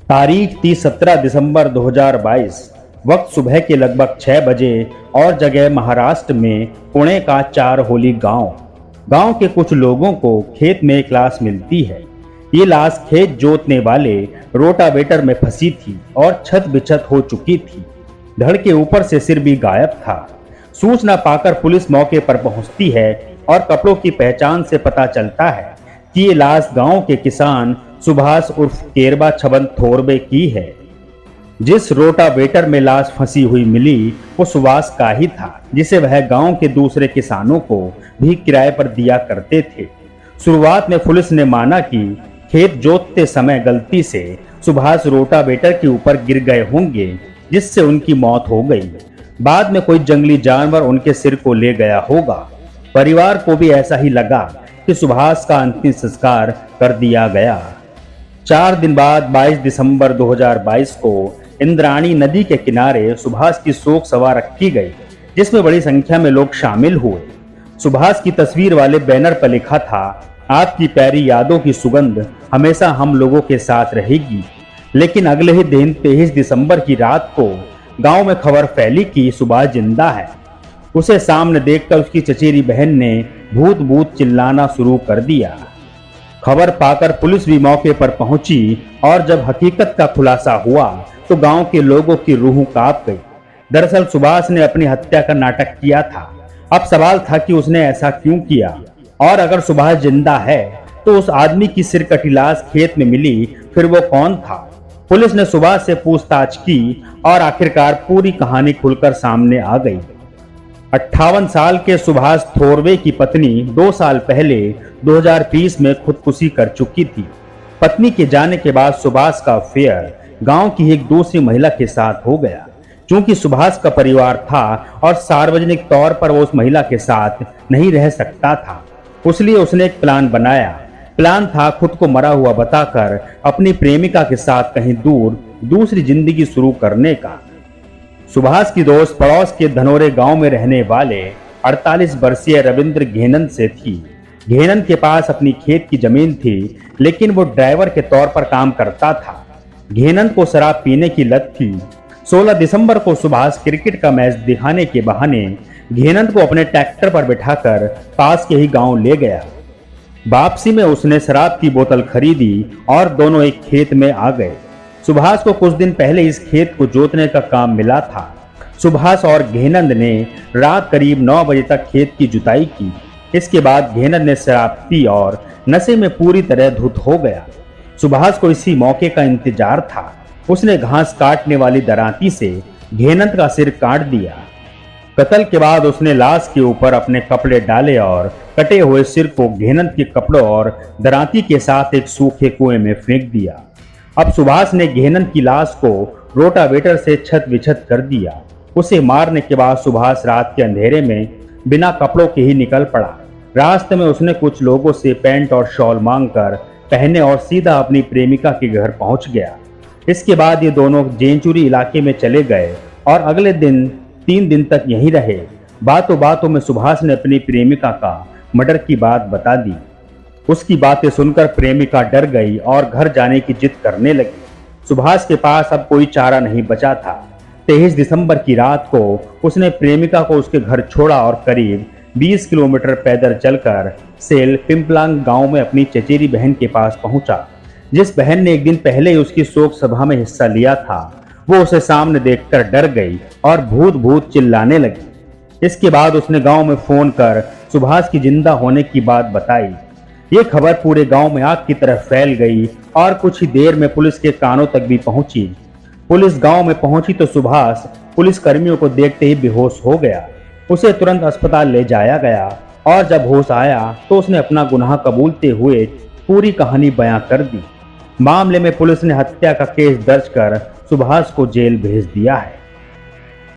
तारीख थी 17 दिसंबर 2022। वक्त सुबह के लगभग 6 बजे और जगह महाराष्ट्र में पुणे का चार होली गांव के कुछ लोगों को खेत में एक लाश मिलती है। ये लाश खेत जोतने वाले रोटावेटर में फंसी थी और छत बिछत हो चुकी थी। धड़ के ऊपर से सिर भी गायब था। सूचना पाकर पुलिस मौके पर पहुंचती है और कपड़ों की पहचान से पता चलता है कि ये लाश गांव के किसान सुभाष उर्फ केरबा छबन थोरबे की है। जिस रोटावेटर में लाश फंसी हुई मिली वो सुभाष का ही था, जिसे वह गांव के दूसरे किसानों को भी किराए पर दिया करते थे। शुरुआत में पुलिस ने माना कि खेत जोतते समय गलती से सुभाष रोटावेटर के ऊपर गिर गए होंगे, जिससे उनकी मौत हो गई। बाद में कोई जंगली जानवर उनके सिर को ले गया होगा। परिवार को भी ऐसा ही लगा कि सुभाष का अंतिम संस्कार कर दिया गया। 4 दिन बाद 22 दिसंबर 2022 को इंद्राणी नदी के किनारे सुभाष की शोक सभा रखी गई, जिसमें बड़ी संख्या में लोग शामिल हुए। सुभाष की तस्वीर वाले बैनर पर लिखा था, आपकी प्यारी यादों की सुगंध हमेशा हम लोगों के साथ रहेगी। लेकिन अगले ही दिन 23 दिसंबर की रात को गांव में खबर फैली कि सुभाष जिंदा है। उसे सामने देखकर उसकी चचेरी बहन ने भूत भूत चिल्लाना शुरू कर दिया। खबर पाकर पुलिस भी मौके पर पहुंची और जब हकीकत का खुलासा हुआ तो गांव के लोगों की रूह कांप गई। दरअसल सुभाष ने अपनी हत्या का नाटक किया था। अब सवाल था कि उसने ऐसा क्यों किया, और अगर सुभाष जिंदा है तो उस आदमी की सिर कटी लाश खेत में मिली, फिर वो कौन था? पुलिस ने सुभाष से पूछताछ की और आखिरकार पूरी कहानी खुलकर सामने आ गई। 58 साल के सुभाष थोरवे की पत्नी 2 साल पहले 2020 में खुदकुशी कर चुकी थी। पत्नी के जाने के बाद सुभाष का अफेयर गांव की एक दूसरी महिला के साथ हो गया। क्योंकि सुभाष का परिवार था और सार्वजनिक तौर पर वो उस महिला के साथ नहीं रह सकता था, इसलिए उसने एक प्लान बनाया। प्लान था खुद को मरा हुआ बताकर अपनी प्रेमिका के साथ कहीं दूर दूसरी जिंदगी शुरू करने का। सुभाष की दोस्त पड़ोस के धनोरे गांव में रहने वाले 48 वर्षीय रविंद्र घेनन से थी। घेनन के पास अपनी खेत की जमीन थी, लेकिन वो ड्राइवर के तौर पर काम करता था। घेनन को शराब पीने की लत थी। 16 दिसंबर को सुभाष क्रिकेट का मैच दिखाने के बहाने घेनन को अपने ट्रैक्टर पर बिठाकर पास के ही गांव ले गया। वापसी में उसने शराब की बोतल खरीदी और दोनों एक खेत में आ गए। सुभाष को कुछ दिन पहले इस खेत को जोतने का काम मिला था। सुभाष और घेनंद ने रात करीब 9 बजे तक खेत की जुताई की। इसके बाद घेनंद ने शराब पी और नशे में पूरी तरह धुत हो गया। सुभाष को इसी मौके का इंतजार था। उसने घास काटने वाली दरांती से घेनंद का सिर काट दिया। कत्ल के बाद उसने लाश के ऊपर अपने कपड़े डाले और कटे हुए सिर को घेनंद के कपड़ों और दरांती के साथ एक सूखे कुएं में फेंक दिया। अब सुभाष ने घेनंद की लाश को रोटावेटर से छत विछत कर दिया। उसे मारने के बाद सुभाष रात के अंधेरे में बिना कपड़ों के ही निकल पड़ा। रास्ते में उसने कुछ लोगों से पैंट और शॉल मांगकर पहने और सीधा अपनी प्रेमिका के घर पहुंच गया। इसके बाद ये दोनों जेंचुरी इलाके में चले गए और अगले दिन 3 दिन तक यहीं रहे। बातों बातों में सुभाष ने अपनी प्रेमिका का मर्डर की बात बता दी। उसकी बातें सुनकर प्रेमिका डर गई और घर जाने की जिद करने लगी। सुभाष के पास अब कोई चारा नहीं बचा था। 23 दिसंबर की रात को उसने प्रेमिका को उसके घर छोड़ा और करीब 20 किलोमीटर पैदल चलकर सेल पिंपलांग गांव में अपनी चचेरी बहन के पास पहुंचा। जिस बहन ने एक दिन पहले ही उसकी शोक सभा में हिस्सा लिया था, वो उसे सामने देखकर डर गई और भूत भूत चिल्लाने लगी। इसके बाद उसने गांव में फोन कर सुभाष की जिंदा होने की बात बताई। ये खबर पूरे गांव में आग की तरह फैल गई और कुछ ही देर में पुलिस के कानों तक भी पहुंची। पुलिस गांव में पहुंची तो सुभाष पुलिस कर्मियों को देखते ही बेहोश हो गया। उसे तुरंत अस्पताल ले जाया गया और जब होश आया तो उसने अपना गुनाह कबूलते हुए पूरी कहानी बयां कर दी। मामले में पुलिस ने हत्या का केस दर्ज कर सुभाष को जेल भेज दिया है।